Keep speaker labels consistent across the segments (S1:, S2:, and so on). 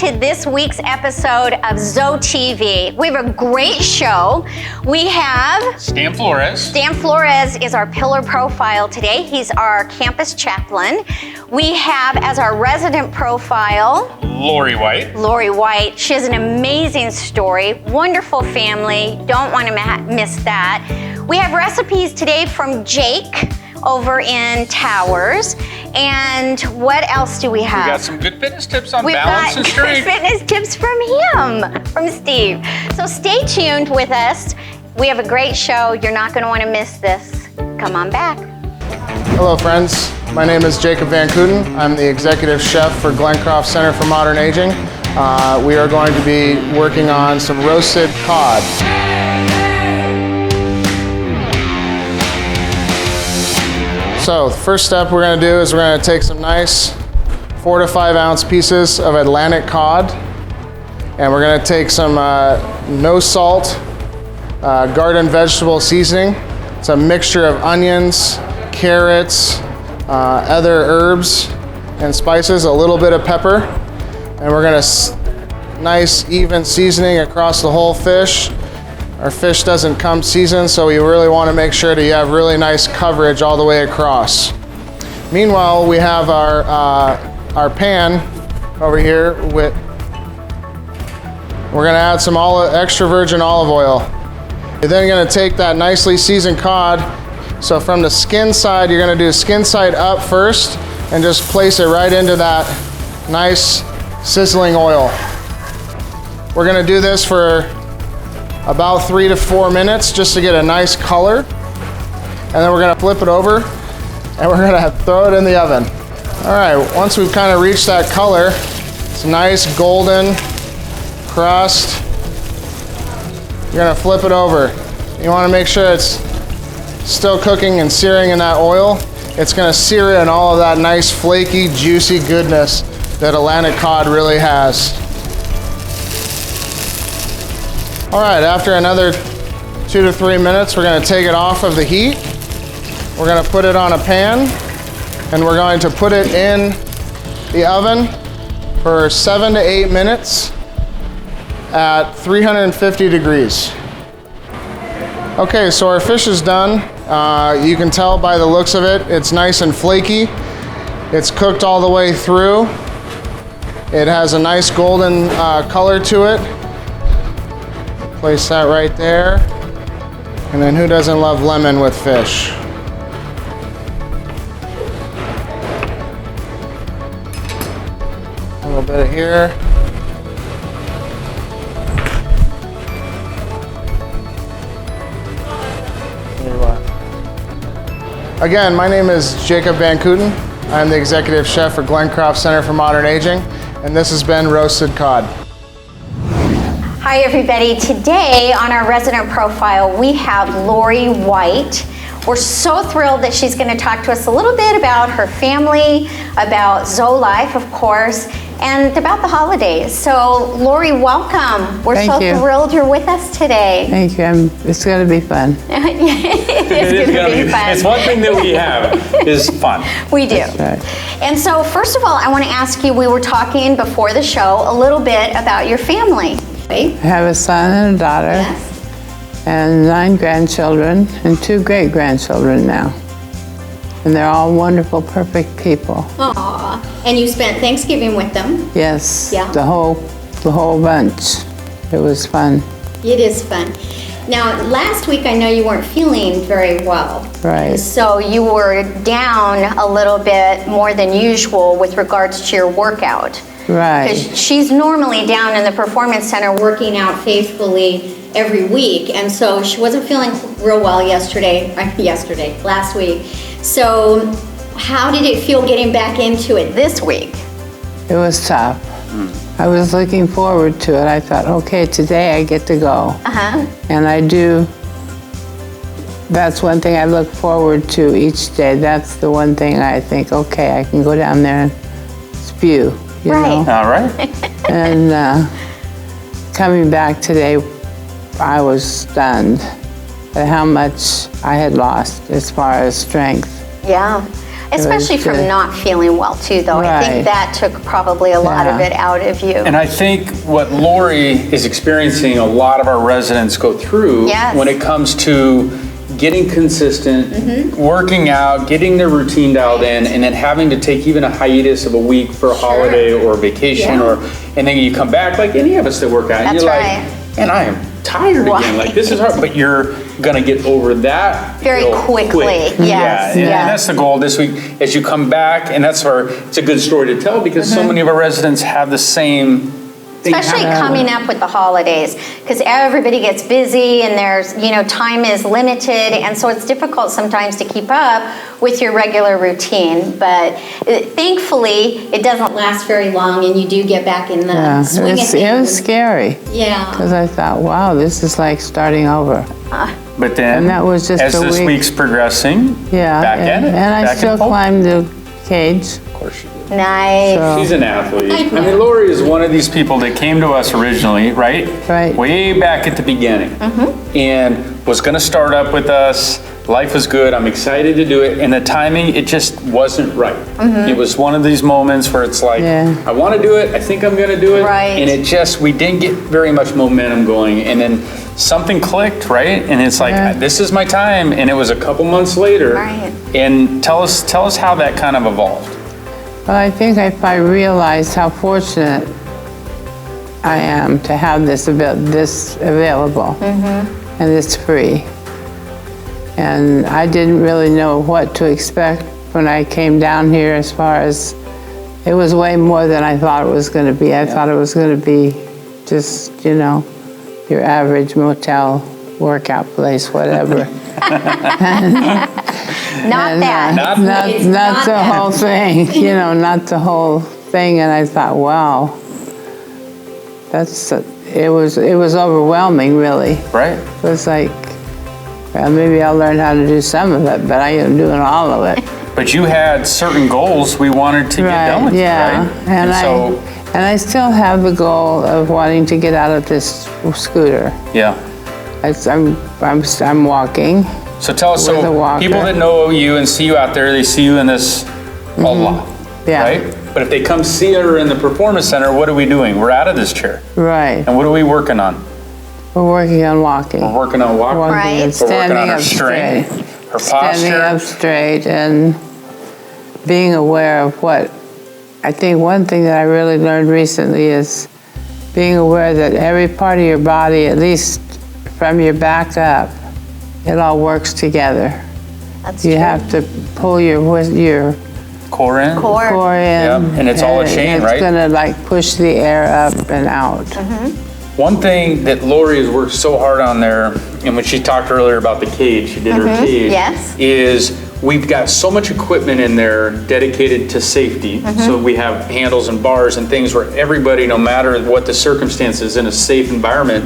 S1: to this week's episode of ZoeTV. We have a great show. We have
S2: Stan Flores.
S1: Stan Flores is our pillar profile today. He's our campus chaplain. We have as our resident profile
S2: Lori White.
S1: Lori White. She has an amazing story, wonderful family. Don't want to miss that. We have recipes today from Jake over in Towers. And what else do we have?
S2: We got some good fitness tips on
S1: We've
S2: balance and
S1: got
S2: strength.
S1: fitness tips from him, from Steve. So stay tuned with us. We have a great show. You're not going to want to miss this. Come on back.
S3: Hello friends, my name is Jacob Van Kooten. I'm the executive chef for Glencroft Center for Modern Aging. We are going to be working on some roasted cod. So the first step we're going to do is we're going to take some nice 4 to 5 ounce pieces of Atlantic cod, and we're going to take some no salt garden vegetable seasoning. It's a mixture of onions, carrots, other herbs and spices, a little bit of pepper, and we're going to nice even seasoning across the whole fish. Our fish doesn't come seasoned, so we really want to make sure that you have really nice coverage all the way across. Meanwhile, we have our pan over here with, we're going to add some extra virgin olive oil. You're then going to take that nicely seasoned cod. So from the skin side, you're going to do skin side up first and just place it right into that nice sizzling oil. We're going to do this for about 3 to 4 minutes just to get a nice color. And then we're going to flip it over and we're going to throw it in the oven. All right, once we've kind of reached that color, it's a nice golden crust. You're going to flip it over. You want to make sure it's still cooking and searing in that oil. It's going to sear in all of that nice flaky, juicy goodness that Atlantic cod really has. All right, after another 2 to 3 minutes, we're going to take it off of the heat. We're going to put it on a pan, and we're going to put it in the oven for 7 to 8 minutes at 350 degrees. Okay, so our fish is done. You can tell by the looks of it, it's nice and flaky. It's cooked all the way through. It has a nice golden color to it. Place that right there. And then who doesn't love lemon with fish? A little bit of here. Again, my name is Jacob Van Kooten. I'm the executive chef for Glencroft Center for Modern Aging, and this has been Roasted Cod.
S1: Hi everybody. Today on our resident profile, we have Lori White. We're so thrilled that she's going to talk to us a little bit about her family, about Zoe life, of course, and about the holidays. So, Lori, welcome. We're so thrilled you're with us today.
S4: Thank you. It's going to be fun.
S1: It's going to be fun.
S2: It's one thing that we have is fun.
S1: We do.
S4: That's right.
S1: And so, first of all, I want to ask you, we were talking before the show a little bit about your family.
S4: I have a son and a daughter.
S1: Yes.
S4: And 9 grandchildren and 2 great-grandchildren now. And they're all wonderful, perfect people.
S1: Aw. And you spent Thanksgiving with them.
S4: Yes.
S1: Yeah.
S4: The whole bunch. It was fun.
S1: It is fun. Now, last week I know you weren't feeling very well.
S4: Right.
S1: So you were down a little bit more than usual with regards to your workout.
S4: Right.
S1: Because she's normally down in the Performance Center working out faithfully every week, and so she wasn't feeling real well last week. So how did it feel getting back into it this week?
S4: It was tough. I was looking forward to it. I thought, okay, today I get to go. And I do. That's one thing I look forward to each day. That's the one thing I think, okay, I can go down there and spew, you know?
S2: All right.
S4: And coming back today, I was stunned at how much I had lost as far as strength.
S1: Yeah. Especially
S4: was
S1: from
S4: good.
S1: not feeling well too, though. I think
S4: Right.
S1: that took probably a lot of
S4: Yeah.
S1: it out of you.
S2: And I think what Lori is experiencing, a lot of our residents go through
S1: Yes.
S2: when it comes to getting consistent, working out, getting their routine dialed in, and then having to take even a hiatus of a week for a holiday or a vacation,
S1: Yeah.
S2: and then you come back like any of us that work out, and
S1: That's
S2: you're
S1: right.
S2: like, and I am tired again. Like, this is hard, but you're gonna get over that
S1: Very
S2: real
S1: quickly.
S2: quick.
S1: Yes,
S2: Yeah,
S1: yes.
S2: and that's the goal this week as you come back, and that's our. It's a good story to tell because so many of our residents have the same thing
S1: Especially
S2: happen.
S1: coming up with the holidays, because everybody gets busy and there's, time is limited, and so it's difficult sometimes to keep up with your regular routine. But thankfully, it doesn't last very long, and you do get back in the
S4: Yeah,
S1: swing of
S4: it was
S1: things.
S4: scary
S1: Yeah.
S4: because I thought, wow, this is like starting over.
S2: But then,
S4: And that was just
S2: as
S4: a
S2: this
S4: week.
S2: week's progressing,
S4: Yeah,
S2: back at
S4: and,
S2: it.
S4: and I
S2: back
S4: still
S2: in full.
S4: climbed the cage.
S2: Of course you did.
S1: Nice.
S4: So-
S2: She's an athlete.
S1: I
S2: I mean, Lori is one of these people that came to us originally, right?
S4: Right.
S2: Way back at the beginning. And was going to start up with us. Life was good. I'm excited to do it. And the timing, it just wasn't right. It was one of these moments where it's like,
S4: Yeah.
S2: I want to do it. I think I'm going to do it.
S1: Right.
S2: And it just, we didn't get very much momentum going. And then something clicked, right? And it's like,
S4: Yeah.
S2: this is my time. And it was a couple months later.
S1: Right.
S2: And tell us how that kind of evolved.
S4: Well, I think if I realized how fortunate I am to have this available and it's free. And I didn't really know what to expect when I came down here as far as, it was way more than I thought it was going to be. I thought it was going to be just, your average motel workout place, whatever.
S1: Not
S4: And,
S1: that.
S2: Not-
S1: It's
S4: not the
S1: that.
S4: whole thing, not the whole thing. And I thought, wow, it was overwhelming, really.
S2: Right.
S4: It was like, well, maybe I'll learn how to do some of it, but I am doing all of it.
S2: But you had certain goals we wanted to get done with,
S4: yeah.
S2: right?
S4: And I still have the goal of wanting to get out of this scooter.
S2: Yeah.
S4: I'm walking.
S2: So tell us,
S4: With a
S2: so
S4: walker.
S2: people that know you and see you out there, they see you in this a lot,
S4: Yeah.
S2: right? But if they come see her in the performance center, what are we doing? We're out of this chair.
S4: Right.
S2: And what are we working on?
S4: We're working on walking.
S2: We're working on walking.
S4: Walking
S1: Right.
S4: and
S2: We're working
S4: standing
S2: on her
S4: up
S2: strength,
S4: straight.
S2: her
S4: Standing up
S2: posture.
S4: straight and being aware of what, I think one thing that I really learned recently is being aware that every part of your body, at least from your back up, it all works together.
S1: That's
S4: You
S1: true.
S4: have to pull your
S2: Core in.
S1: Core.
S4: core in.
S2: Yep, and it's all a chain, right?
S4: It's gonna like push the air up and out.
S2: One thing that Lori has worked so hard on there, and when she talked earlier about the cage, she did her cage,
S1: Yes.
S2: is we've got so much equipment in there dedicated to safety. So we have handles and bars and things where everybody, no matter what the circumstances, in a safe environment,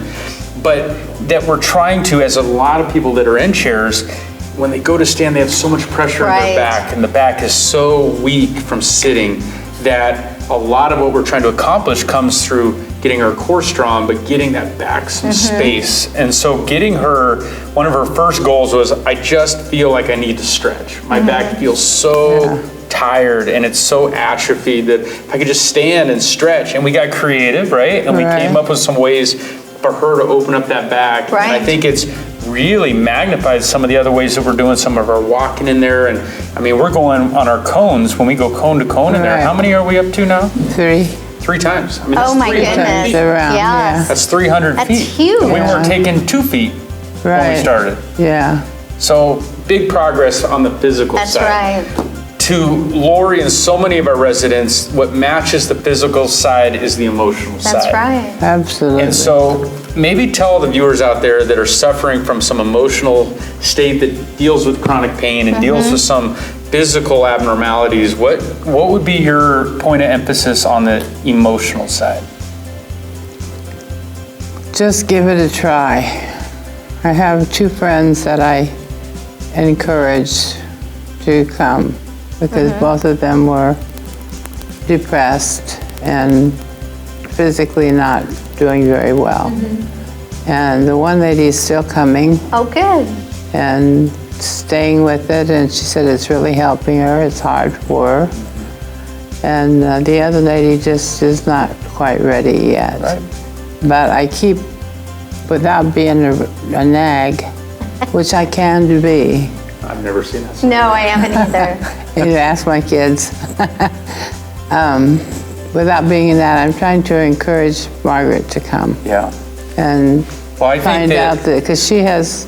S2: but that we're trying to, as a lot of people that are in chairs, when they go to stand, they have so much pressure on
S1: Right.
S2: their back, and the back is so weak from sitting that a lot of what we're trying to accomplish comes through getting her core strong, but getting that back some space. And so getting her, one of her first goals was, I just feel like I need to stretch. My back feels so tired and it's so atrophied that if I could just stand and stretch. And we got creative, right? And we
S4: Right.
S2: came up with some ways for her to open up that back. And I
S1: Right.
S2: think it's really magnified some of the other ways that we're doing some of our walking in there. And I mean, we're going on our cones when we go cone to cone in there.
S4: Right.
S2: How many are we up to now?
S4: 3.
S2: 3 times. I mean,
S1: Oh
S2: that's
S1: my
S2: 300
S1: goodness.
S2: feet.
S4: Around,
S1: Yes.
S2: That's 300
S1: That's
S2: feet.
S1: huge.
S2: And we
S4: Yeah.
S2: were taking 2 feet when we
S4: Right.
S2: started.
S4: Yeah.
S2: So big progress on the physical
S1: That's
S2: side.
S1: right.
S2: To Lori and so many of our residents, what matches the physical side is the emotional side.
S1: That's right.
S4: Absolutely.
S2: And so maybe tell the viewers out there that are suffering from some emotional state that deals with chronic pain and deals with some physical abnormalities, what would be your point of emphasis on the emotional side?
S4: Just give it a try. I have 2 friends that I encourage to come because both of them were depressed and physically not doing very well. And the one lady is still coming,
S1: Oh, good.
S4: and staying with it, and she said it's really helping her. It's hard for her. And the other lady just is not quite ready yet.
S2: Right.
S4: But I keep, without being a nag, which I can be.
S2: I've never seen that.
S1: No, I haven't either.
S4: You ask my kids. Without being in that, I'm trying to encourage Margaret to come
S2: Yeah.
S4: and
S2: Well, I think
S4: find
S2: that-
S4: out that, because she has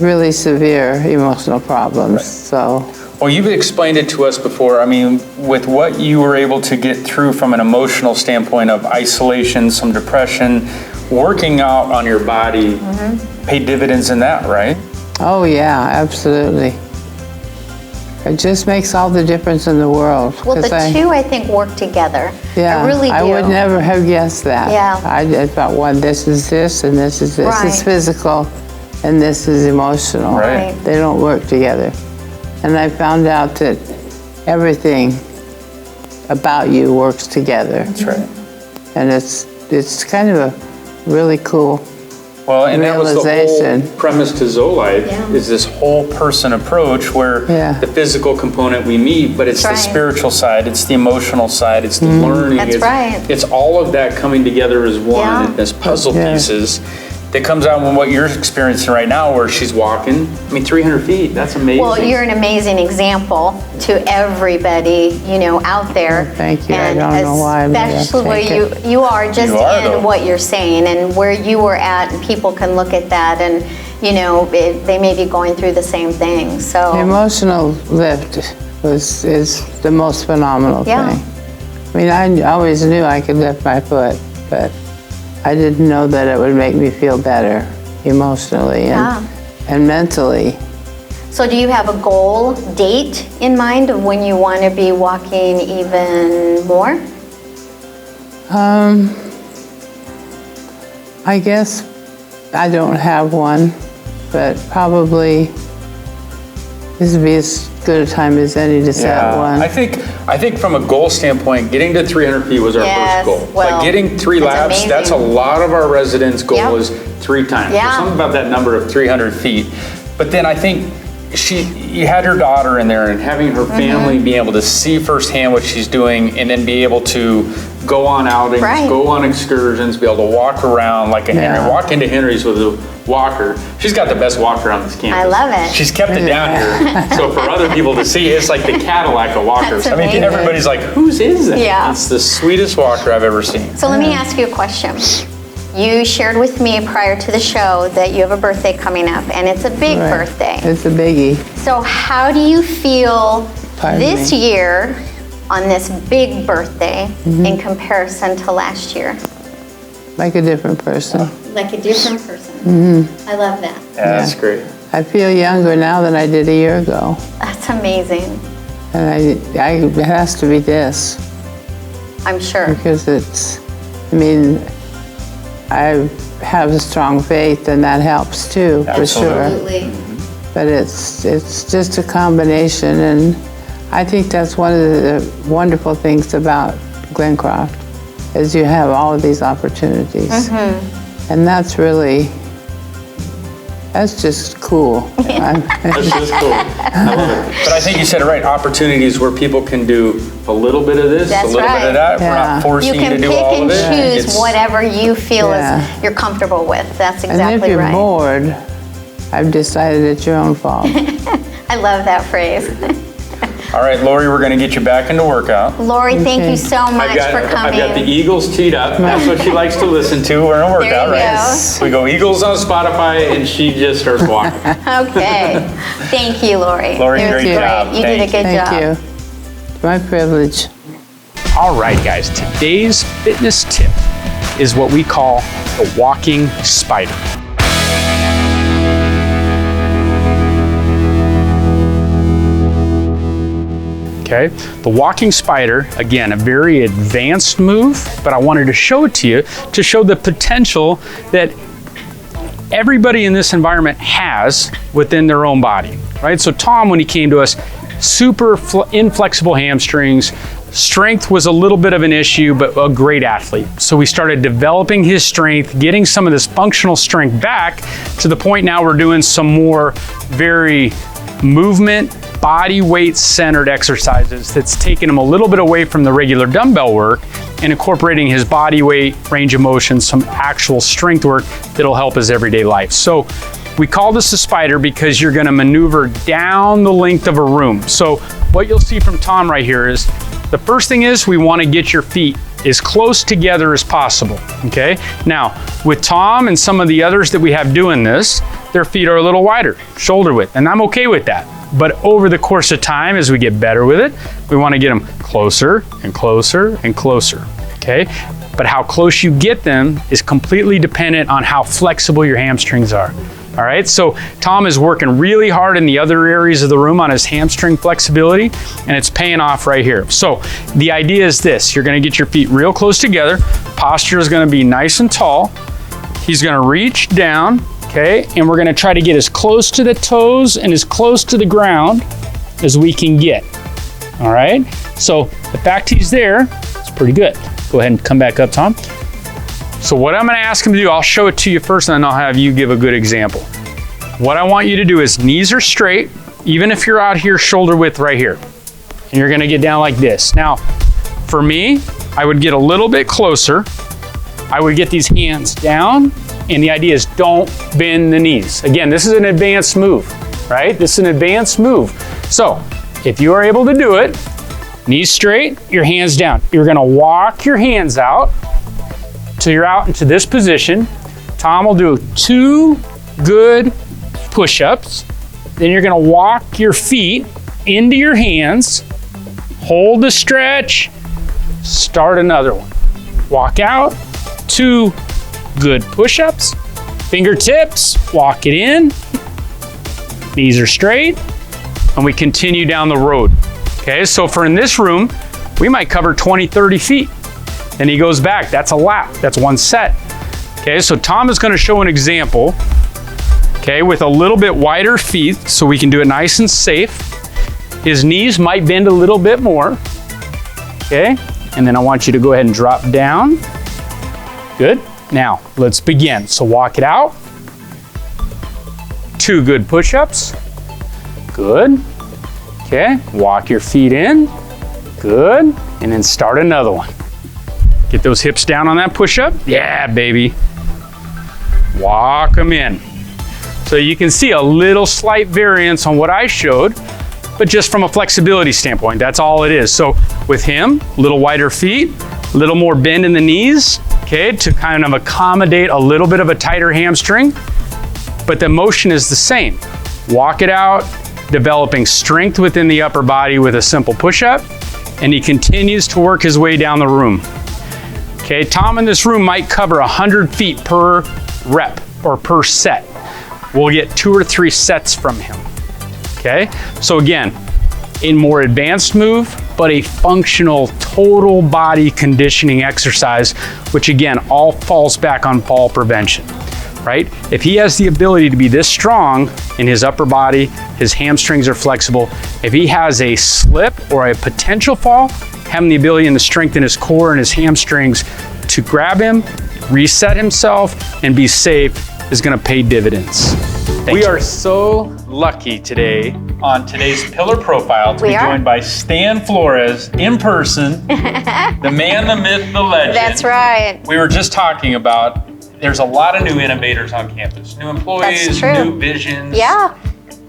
S4: really severe emotional problems. So,
S2: Well, you've explained it to us before. I mean, with what you were able to get through from an emotional standpoint of isolation, some depression, working out on your body paid dividends in that, right?
S4: oh yeah, absolutely. It just makes all the difference in the world.
S1: Well,
S4: 'cause
S1: the two, I think, work together.
S4: Yeah,
S1: I really do.
S4: I would never have guessed that.
S1: Yeah.
S4: I thought, well, this is this, and this is this.
S1: Right.
S4: It's physical, and this is emotional.
S2: Right.
S4: They don't work together. And I found out that everything about you works together.
S2: That's right.
S4: And it's kind of a really cool.
S2: Well, and that was the
S4: Realization.
S2: whole premise to ZoeLife,
S1: Yeah.
S2: is this whole person approach where
S4: Yeah.
S2: the physical component we meet, but it's
S1: That's
S2: the
S1: right.
S2: spiritual side, it's the emotional side, it's the learning.
S1: That's
S2: it's,
S1: right.
S2: It's all of that coming together as one,
S1: Yeah.
S2: and as puzzle
S4: Yeah.
S2: pieces that comes out in what you're experiencing right now, where she's walking. I mean, 300 feet, that's amazing.
S1: Well, you're an amazing example to everybody, out there.
S4: Oh, thank you. I
S1: And
S4: don't know why, but I
S1: especially where
S4: take
S1: you are just
S2: You are,
S1: in
S2: though.
S1: what you're saying and where you were at, and people can look at that and, they may be going through the same thing. So,
S4: The emotional lift is the most phenomenal
S1: Yeah.
S4: thing. I mean, I always knew I could lift my foot, but I didn't know that it would make me feel better emotionally and mentally.
S1: so do you have a goal date in mind of when you want to be walking even more?
S4: I guess I don't have one, but probably this would be as good a time as any to set one.
S2: I think from a goal standpoint, getting to 300 feet was our
S1: Yes,
S2: first goal.
S1: well,
S2: Like getting 3
S1: that's
S2: laps, that's a
S1: amazing.
S2: lot of our residents' goal
S1: Yep.
S2: is 3 times.
S1: Yeah.
S2: There's something about that number of 300 feet. But then I think you had her daughter in there, and having her family be able to see firsthand what she's doing, and then be able to go on outings,
S1: Right.
S2: go on excursions, be able to walk around like a Henry,
S4: Yeah.
S2: walk into Henry's with a walker. She's got the best walker on this campus.
S1: I love it.
S2: She's kept it down here, so for other people to see, it's like the Cadillac of walkers.
S1: That's
S2: I mean,
S1: amazing.
S2: everybody's like, whose is that?
S1: Yeah.
S2: It's the sweetest walker I've ever seen.
S1: So let me ask you a question. You shared with me prior to the show that you have a birthday coming up, and it's a big
S4: Right.
S1: birthday.
S4: It's a biggie.
S1: So how do you feel
S4: Pardon
S1: this
S4: me.
S1: year on this big birthday
S4: Mm-hmm.
S1: in comparison to last year?
S4: Like a different person.
S1: Like a different person.
S4: Mm-hmm.
S1: I love that.
S2: Yeah, that's great.
S4: I feel younger now than I did a year ago.
S1: That's amazing.
S4: And it has to be this,
S1: I'm sure.
S4: because I have a strong faith, and that helps too, for sure.
S1: Absolutely.
S4: But it's just a combination, and I think that's one of the wonderful things about Glencroft, is you have all of these opportunities. And that's just cool.
S2: That's just cool. I love it. But I think you said it right. Opportunities where people can do a little bit of this,
S1: That's
S2: a little
S1: right.
S2: bit of that. We're
S4: Yeah.
S2: not forcing
S1: You
S2: you,
S1: can
S2: to do
S1: pick
S2: all
S1: and
S2: of it.
S1: choose
S2: It's-
S1: whatever you feel
S4: Yeah.
S1: is you're comfortable with. That's
S4: And
S1: exactly
S4: if you're
S1: right.
S4: bored, I've decided it's your own fault.
S1: I love that phrase.
S2: All right, Lori, we're going to get you back into workout.
S1: Lori, thank
S4: Okay.
S1: you so much for
S2: I've
S1: coming.
S2: got the Eagles teed up. That's what she likes to listen to. We're in a workout,
S1: you
S2: right?
S1: go.
S2: We go Eagles on Spotify, and she just starts walking.
S1: Okay. Thank you, Lori.
S2: Lori,
S1: It was
S2: great job.
S1: You did a
S2: Thank
S1: good
S4: Thank
S1: job.
S4: you. It's my privilege.
S5: All right, guys, today's fitness tip is what we call the walking spider. Okay, the walking spider, again, a very advanced move, but I wanted to show it to you to show the potential that everybody in this environment has within their own body, right? So Tom, when he came to us, super inflexible hamstrings, strength was a little bit of an issue, but a great athlete. So we started developing his strength, getting some of this functional strength back to the point now we're doing some more very movement, body weight centered exercises that's taken him a little bit away from the regular dumbbell work and incorporating his body weight, range of motion, some actual strength work that'll help his everyday life. So we call this a spider because you're gonna maneuver down the length of a room. So what you'll see from Tom right here is, the first thing is we wanna get your feet as close together as possible, okay? Now, with Tom and some of the others that we have doing this, their feet are a little wider, shoulder width, and I'm okay with that. But over the course of time, as we get better with it, we wanna get them closer and closer and closer, okay? But how close you get them is completely dependent on how flexible your hamstrings are. All right, so Tom is working really hard in the other areas of the room on his hamstring flexibility, and it's paying off right here. So the idea is this: you're gonna get your feet real close together, posture is gonna be nice and tall, he's gonna reach down, okay, and we're gonna try to get as close to the toes and as close to the ground as we can get. All right, so the fact he's there, it's pretty good. Go ahead and come back up, Tom. So what I'm gonna ask him to do, I'll show it to you first and then I'll have you give a good example. What I want you to do is knees are straight, even if you're out here shoulder width right here. And you're gonna get down like this. Now, for me, I would get a little bit closer. I would get these hands down, and the idea is don't bend the knees. Again, this is an advanced move, right? This is an advanced move. So if you are able to do it, knees straight, your hands down. You're gonna walk your hands out till you're out into this position. Tom will do 2 good push-ups. Then you're gonna walk your feet into your hands, hold the stretch, start another one. Walk out, 2 good push-ups, fingertips, walk it in, knees are straight, and we continue down the road. Okay, so for in this room, we might cover 20, 30 feet. Then he goes back, that's a lap, that's 1 set. Okay, so Tom is gonna show an example, okay, with a little bit wider feet so we can do it nice and safe. His knees might bend a little bit more, okay? And then I want you to go ahead and drop down. Good, now let's begin. So walk it out. 2 good push-ups, good. Okay, walk your feet in, good. And then start another one. Get those hips down on that push-up. Yeah, baby. Walk them in. So you can see a little slight variance on what I showed, but just from a flexibility standpoint, that's all it is. So with him, a little wider feet, a little more bend in the knees, okay, to kind of accommodate a little bit of a tighter hamstring, but the motion is the same. Walk it out, developing strength within the upper body with a simple push-up, and he continues to work his way down the room. Okay, Tom in this room might cover 100 feet per rep or per set. We'll get 2 or 3 sets from him. Okay, so again, a more advanced move, but a functional total body conditioning exercise, which again, all falls back on fall prevention, right? If he has the ability to be this strong in his upper body, his hamstrings are flexible, if he has a slip or a potential fall, having the ability and the strength in his core and his hamstrings to grab him, reset himself, and be safe is gonna pay dividends. We are so lucky today on today's Pillar Profile to be joined by Stan Flores in person, the man, the myth, the legend.
S1: That's right.
S2: We were just talking about there's a lot of new innovators on campus, new employees, new visions.
S1: Yeah.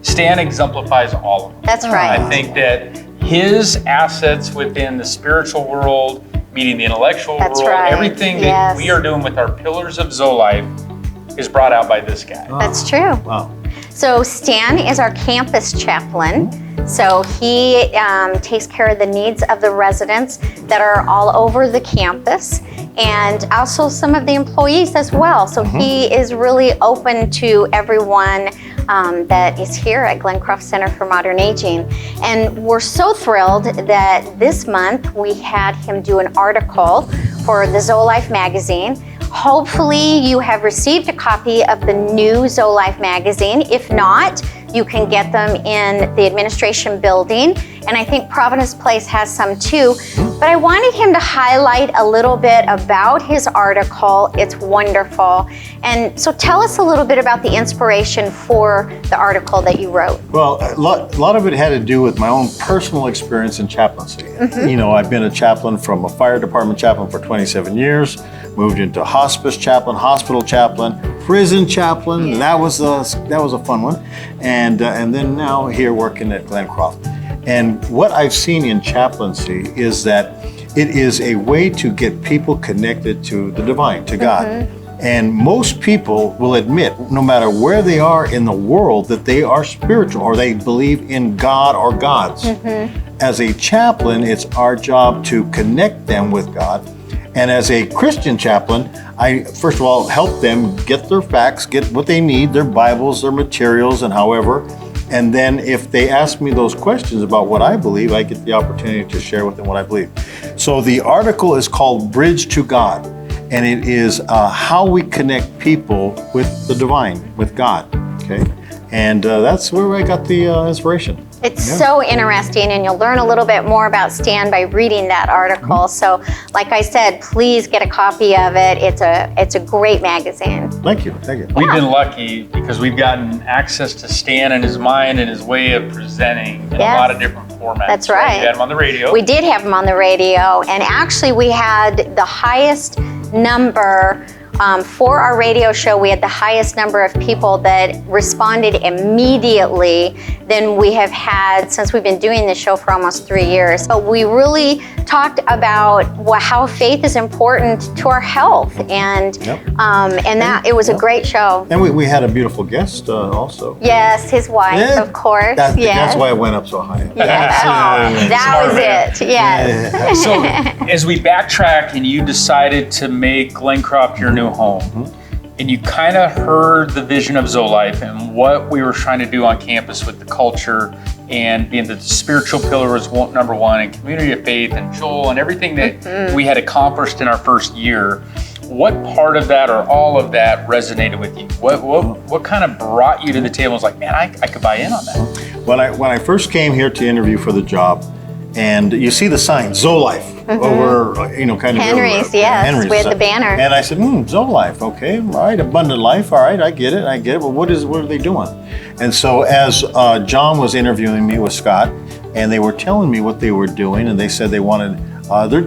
S2: Stan exemplifies all of them.
S1: That's right.
S2: I think that his assets within the spiritual world, meeting the intellectual world, everything that we are doing with our pillars of ZoeLife is brought out by this guy.
S1: That's true.
S2: Wow.
S1: So Stan is our campus chaplain. So he takes care of the needs of the residents that are all over the campus and also some of the employees as well. So he is really open to everyone that is here at Glencroft Center for Modern Aging. And we're so thrilled that this month we had him do an article for the ZoeLife magazine. Hopefully you have received a copy of the new ZoeLife magazine. If not, You can get them in the administration building, and I think Providence Place has some too. But I wanted him to highlight a little bit about his article. It's wonderful. And so tell us a little bit about the inspiration for the article that you wrote.
S6: Well, a lot of it had to do with my own personal experience in chaplaincy. You know, I've been a chaplain from a fire department chaplain for 27 years, moved into hospice chaplain, hospital chaplain, prison chaplain. That was a fun one. And then now here working at Glencroft. And what I've seen in chaplaincy is that it is a way to get people connected to the divine, to God. And most people will admit, no matter where they are in the world, that they are spiritual or they believe in God or gods. As a chaplain, it's our job to connect them with God. And as a Christian chaplain, I first of all help them get their facts, get what they need, their Bibles, their materials, and however. And then if they ask me those questions about what I believe, I get the opportunity to share with them what I believe. So the article is called Bridge to God. And it is how we connect people with the divine, with God, okay? And that's where I got the inspiration.
S1: It's so interesting, and you'll learn a little bit more about Stan by reading that article. So, like I said, please get a copy of it. It's a great magazine.
S6: Thank you, thank you.
S2: We've been lucky because we've gotten access to Stan and his mind and his way of presenting in a lot of different formats.
S1: That's right.
S2: We had him on the radio.
S1: We did have him on the radio, and actually we had the highest number for our radio show. We had the highest number of people that responded immediately than we have had since we've been doing this show for almost 3 years. But we really talked about how faith is important to our health, and that it was a great show.
S6: And we had a beautiful guest also.
S1: Yes, his wife, of course.
S6: That's why it went up so high.
S1: Yes. That was it. Yes.
S2: So as we backtrack and you decided to make Glencroft your new home, and you kind of heard the vision of ZoeLife and what we were trying to do on campus with the culture and being the spiritual pillar was number one, and community of faith and Joel and everything that we had accomplished in our first year. What part of that or all of that resonated with you? What kind of brought you to the table? Was like, man, I could buy in on that.
S6: When I first came here to interview for the job, and you see the sign, ZoeLife, over, kind of
S1: Henry's, yes,
S6: Henry's.
S1: with the banner.
S6: And I said, ZoeLife, okay, all right, abundant life, all right, I get it, but what are they doing? And so as John was interviewing me with Scott, and they were telling me what they were doing, and they said they wanted,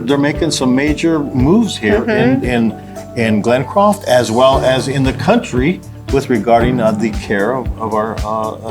S6: they're making some major moves here in Glencroft, as well as in the country, with regarding the care of our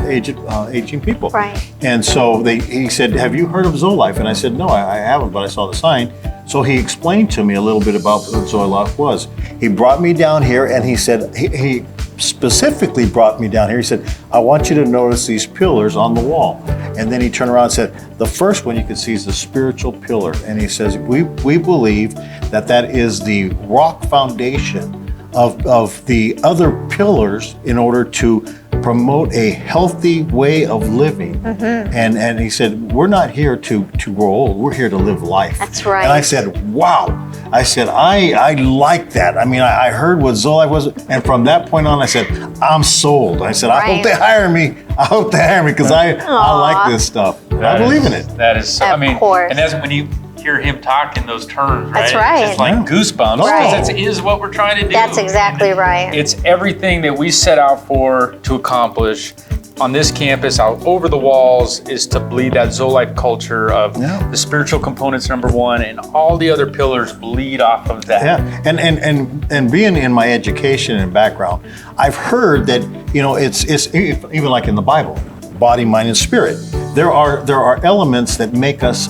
S6: aging people.
S1: Right.
S6: And so he said, have you heard of ZoeLife? And I said, no, I haven't, but I saw the sign. So he explained to me a little bit about what ZoeLife was. He brought me down here, and he said, he specifically brought me down here. He said, I want you to notice these pillars on the wall. And then he turned around and said, the first one you can see is the spiritual pillar. And he says, we believe that is the rock foundation of the other pillars in order to promote a healthy way of living. And he said, we're not here to grow old, we're here to live life.
S1: That's right.
S6: And I said, wow. I said, I like that. I mean, I heard what ZoeLife was, and from that point on, I said, I'm sold. I said, I hope they hire me. I hope they hire me, because I like this stuff. I believe in it.
S2: That is so,
S1: Of course.
S2: and that's when you hear him talk in those terms, right?
S1: That's right.
S2: It's just like goosebumps, because that is what we're trying to do.
S1: That's exactly right.
S2: It's everything that we set out for to accomplish on this campus, out over the walls, is to bleed that ZoeLife culture of the spiritual components, number one, and all the other pillars bleed off of that.
S6: Yeah, and being in my education and background, I've heard that, it's even like in the Bible, body, mind, and spirit. There are elements that make us.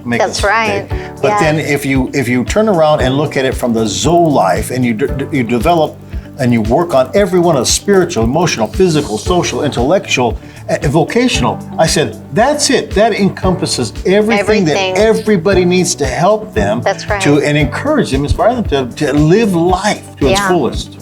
S1: That's right.
S6: But then if you turn around and look at it from the ZoeLife, and you develop and you work on every one of spiritual, emotional, physical, social, intellectual, and vocational, I said, that's it. That encompasses everything that everybody needs to help them.
S1: That's right.
S6: And encourage them, inspire them to live life to its fullest.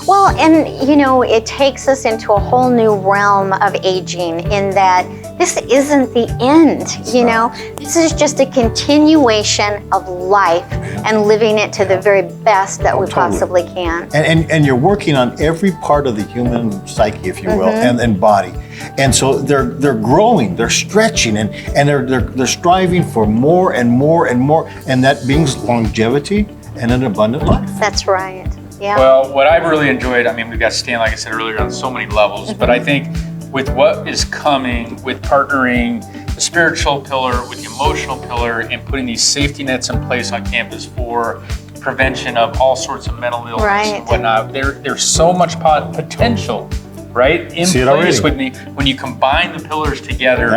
S1: Well, and you know, it takes us into a whole new realm of aging in that this isn't the end, you know? This is just a continuation of life and living it to the very best that we possibly can.
S6: And you're working on every part of the human psyche, if you will, and body. And so they're growing, they're stretching, and they're striving for more and more and more, and that brings longevity and an abundant life.
S1: That's right. Yeah.
S5: Well, what I've really enjoyed, I mean, we've got Stan, like I said earlier, on so many levels, but I think with what is coming, with partnering the spiritual pillar with the emotional pillar and putting these safety nets in place on campus for prevention of all sorts of mental illness and whatnot, there's so much potential, right, in place with me. When you combine the pillars together,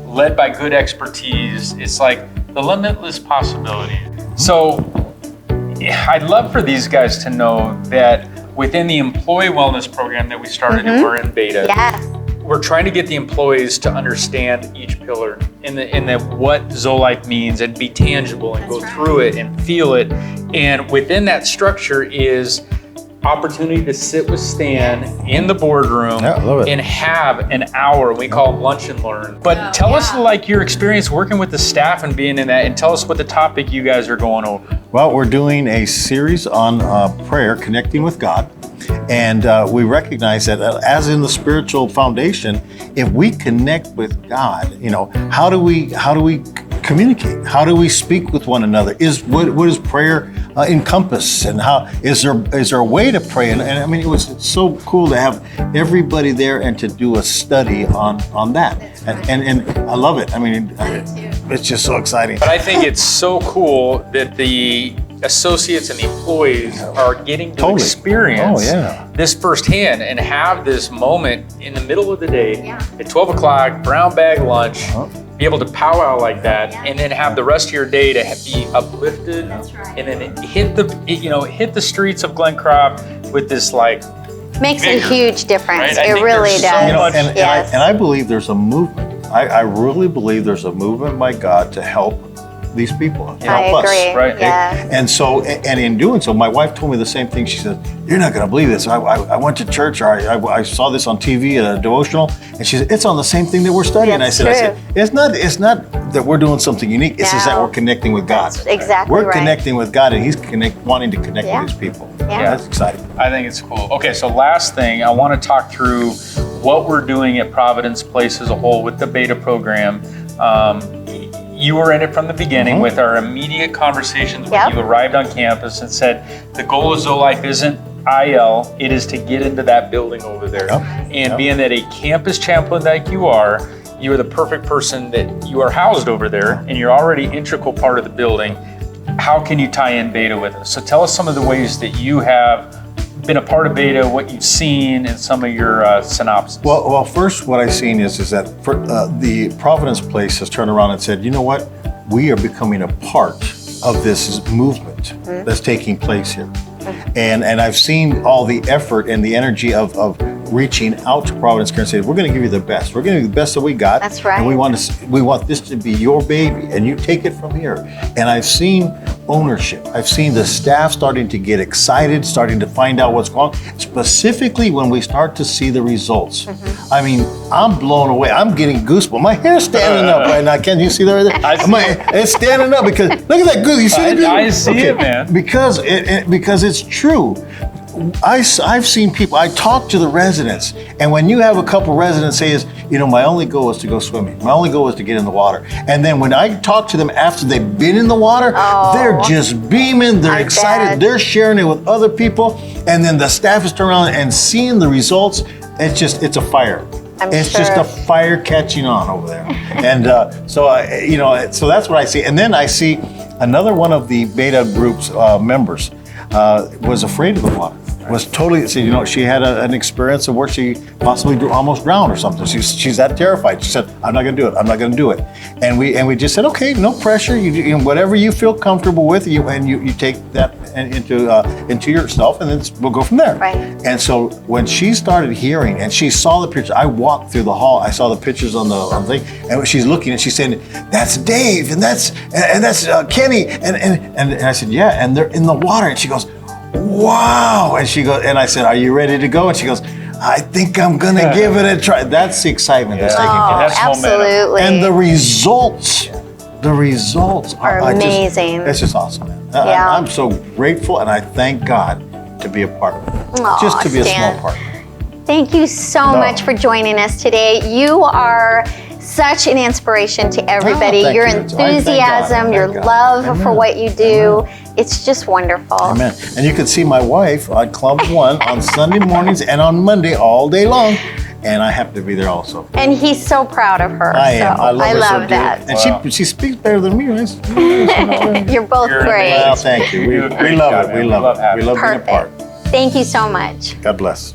S5: led by good expertise, it's like the limitless possibility. So I'd love for these guys to know that within the employee wellness program that we started and we're in beta, we're trying to get the employees to understand each pillar in the what ZoeLife means and be tangible and go through it and feel it. And within that structure is opportunity to sit with Stan in the boardroom and have an hour. We call it lunch and learn. But tell us like your experience working with the staff and being in that, and tell us what the topic you guys are going over.
S6: Well, we're doing a series on prayer, connecting with God. And we recognize that as in the spiritual foundation, if we connect with God, you know, how do we communicate? How do we speak with one another? What does prayer encompass? And how is there a way to pray? And I mean, it's so cool to have everybody there and to do a study on that. And I love it. I mean, it's just so exciting.
S5: But I think it's so cool that the associates and the employees are getting to experience this firsthand and have this moment in the middle of the day at 12 o'clock, brown bag lunch, be able to powwow like that, and then have the rest of your day to be uplifted, and then hit the streets of Glen Crop with this like
S1: makes
S5: vigor,
S1: a huge difference.
S5: right?
S1: It really does.
S6: You know, and I believe there's a movement. I really believe there's a movement by God to help these people, help us, right?
S1: Yes.
S6: And so, and in doing so, my wife told me the same thing. She said, "You're not going to believe this. I went to church, or I saw this on TV at a devotional, and she said it's on the same thing that we're studying." I said, it's not that we're doing something unique. It's just that we're connecting with God.
S1: That's exactly
S6: we're connecting with God, and He's wanting to connect with His people. That's exciting.
S5: I think it's cool. Okay, so last thing, I want to talk through what we're doing at Providence Place as a whole with the beta program. You were in it from the beginning with our immediate conversations when you arrived on campus and said, the goal of ZoeLife isn't IL, it is to get into that building over there. And being that a campus chaplain like you are the perfect person that you are housed over there, and you're already an integral part of the building. How can you tie in beta with us? So tell us some of the ways that you have been a part of beta, what you've seen, and some of your synopsis.
S6: Well, first, what I've seen is that the Providence Place has turned around and said, you know what, we are becoming a part of this movement that's taking place here. And I've seen all the effort and the energy of reaching out to Providence Care and saying, we're going to give you the best. We're going to give you the best that we got.
S1: That's right.
S6: And we want this to be your baby, and you take it from here. And I've seen ownership. I've seen the staff starting to get excited, starting to find out what's going on, specifically when we start to see the results. I mean, I'm blown away. I'm getting goosebumps. My hair's standing up right now. Can you see that right there? It's standing up because, look at that goose. You see the goose?
S5: I see it, man.
S6: Because it's true. I've seen people, I talk to the residents, and when you have a couple residents say, you know, my only goal is to go swimming. My only goal is to get in the water. And then when I talk to them after they've been in the water, they're just beaming, they're excited, they're sharing it with other people, and then the staff is turning around and seeing the results. It's a fire. It's just a fire catching on over there. And so that's what I see. And then I see another one of the beta group's members was afraid of the water. Was totally, so, you know, she had an experience of where she possibly almost drowned or something. She's that terrified. She said, I'm not going to do it. I'm not going to do it. And we just said, okay, no pressure. You whatever you feel comfortable with, you take that into yourself, and then we'll go from there.
S1: Right.
S6: And so when she started hearing and she saw the pictures, I walked through the hall. I saw the pictures on the thing, and she's looking and she's saying, "That's Dave, and that's Kenny," and I said, "Yeah," and they're in the water, and she goes, wow. And she goes, and I said, are you ready to go? And she goes, I think I'm going to give it a try. That's the excitement that's taking place.
S2: That's momentum.
S1: Absolutely.
S6: And the results
S1: Are amazing.
S6: It's just awesome, man.
S1: Yeah.
S6: I'm so grateful, and I thank God to be a part of it.
S1: Aw,
S6: Just to be
S1: Stan.
S6: a small part.
S1: Thank you so much for joining us today. You are such an inspiration to everybody.
S6: thank
S1: Your
S6: you. I thank God.
S1: enthusiasm, your
S6: Thank God.
S1: love for
S6: Amen.
S1: what you do, it's just wonderful.
S6: Amen. And you can see my wife at Club One on Sunday mornings and on Monday all day long. And I happen to be there also.
S1: And he's so proud of her.
S6: I am.
S1: So
S6: I love her so
S1: love
S6: dear.
S1: that.
S6: And she speaks better than me. Right?
S1: You're both great.
S6: Well, thank you. We love it. We love it. We love being a part.
S1: Thank you so much.
S6: God bless.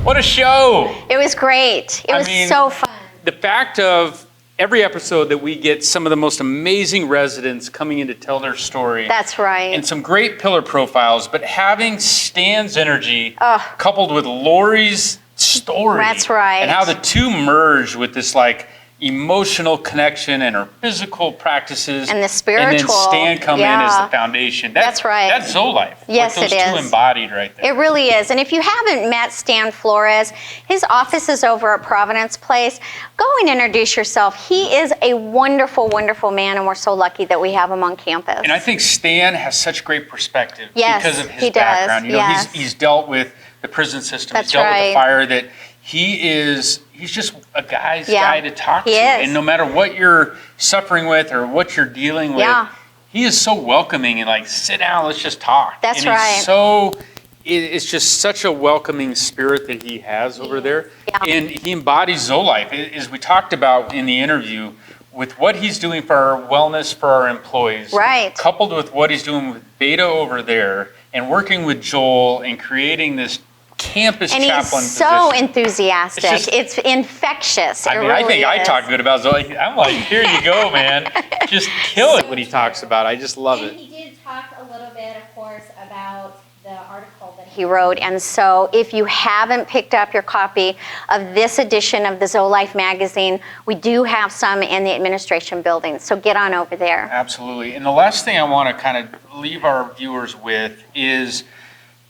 S2: What a show!
S1: It was great. It was
S2: mean,
S1: so fun.
S2: The fact of every episode that we get some of the most amazing residents coming in to tell their story.
S1: That's right.
S2: And some great pillar profiles, but having Stan's energy
S1: Ugh.
S2: coupled with Lori's story.
S1: That's right.
S2: And how the two merge with this like emotional connection and her physical practices.
S1: And the
S2: And
S1: spiritual.
S2: then Stan come in as
S1: Yeah.
S2: the foundation.
S1: That's right.
S2: That's Zoe-Life.
S1: Yes,
S2: With those
S1: it
S2: two
S1: is.
S2: embodied right there.
S1: It really is. And if you haven't met Stan Flores, his office is over at Providence Place. Go and introduce yourself. He is a wonderful, wonderful man, and we're so lucky that we have him on campus.
S2: And I think Stan has such great perspective
S1: Yes,
S2: because of his
S1: he does.
S2: background. You know,
S1: Yes.
S2: he's dealt with the prison system.
S1: That's
S2: he's dealt with
S1: right.
S2: the fire. That he's just a guy to talk
S1: he
S2: to.
S1: is.
S2: And no matter what you're suffering with or what you're dealing with,
S1: Yeah.
S2: he is so welcoming and like, sit down, let's just talk.
S1: That's
S2: and
S1: right.
S2: He's so it's just such a welcoming spirit that he has over there.
S1: Yeah.
S2: And he embodies Zoe-Life. As we talked about in the interview, with what he's doing for our wellness for our employees,
S1: Right.
S2: coupled with what he's doing with Beta over there, and working with Joel and creating this campus
S1: And
S2: chaplain
S1: he's so
S2: position.
S1: enthusiastic.
S2: It's just-
S1: It's infectious.
S2: I
S1: It
S2: mean, I
S1: really
S2: think I
S1: is.
S2: talk good about Zoe. I'm like, here you go, man. Just kill it what he talks about. I just love
S1: And
S2: it.
S1: he did talk a little bit, of course, about the article that he wrote. And so if you haven't picked up your copy of this edition of the Zoe-Life magazine, we do have some in the administration building. So get on over there.
S2: Absolutely. And the last thing I want to kind of leave our viewers with is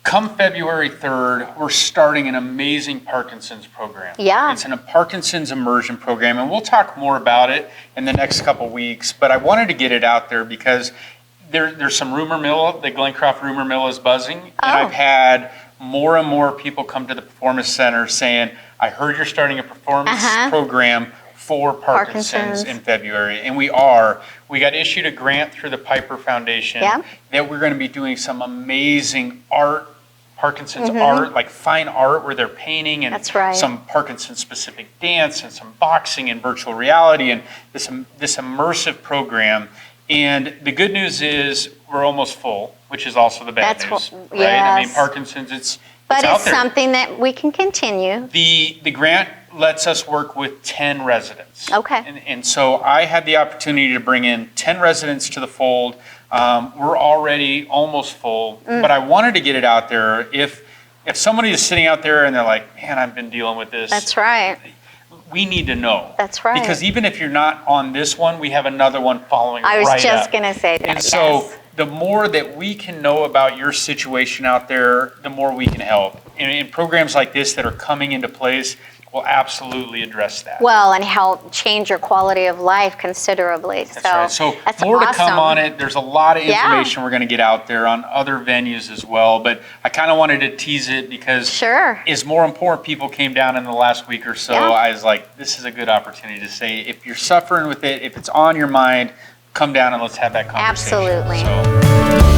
S2: come February 3rd, we're starting an amazing Parkinson's program.
S1: Yeah.
S2: It's a Parkinson's immersion program, and we'll talk more about it in the next couple weeks. But I wanted to get it out there because there's some rumor mill, the Glencroft rumor mill is buzzing. And I've had more and more people come to the Performance Center saying, I heard you're starting a performance program for Parkinson's in February. And we are. We got issued a grant through the Piper Foundation that we're going to be doing some amazing art, Parkinson's art, like fine art where they're painting, and
S1: That's right.
S2: some Parkinson's specific dance and some boxing and virtual reality and this immersive program. And the good news is we're almost full, which is also the bad news, right? I mean,
S1: yes.
S2: Parkinson's, it's
S1: But
S2: out
S1: it's
S2: there.
S1: something that we can continue.
S2: The grant lets us work with 10 residents.
S1: Okay.
S2: And so I had the opportunity to bring in 10 residents to the fold. We're already almost full, but I wanted to get it out there. If somebody is sitting out there and they're like, man, I've been dealing with this.
S1: That's right.
S2: We need to know.
S1: That's right.
S2: Because even if you're not on this one, we have another one following
S1: I was
S2: right
S1: just
S2: up.
S1: going to say that.
S2: And so the more that we can know about your situation out there, the more we can help. And programs like this that are coming into place will absolutely address that.
S1: Well, and help change your quality of life considerably.
S2: That's right. So
S1: that's
S2: more
S1: awesome.
S2: to come on it. There's a lot of
S1: Yeah.
S2: information we're going to get out there on other venues as well. But I kind of wanted to tease it because
S1: Sure.
S2: as more and more people came down in the last week or so,
S1: Yeah.
S2: I was like, this is a good opportunity to say, if you're suffering with it, if it's on your mind, come down and let's have that conversation.
S1: Absolutely.
S2: So,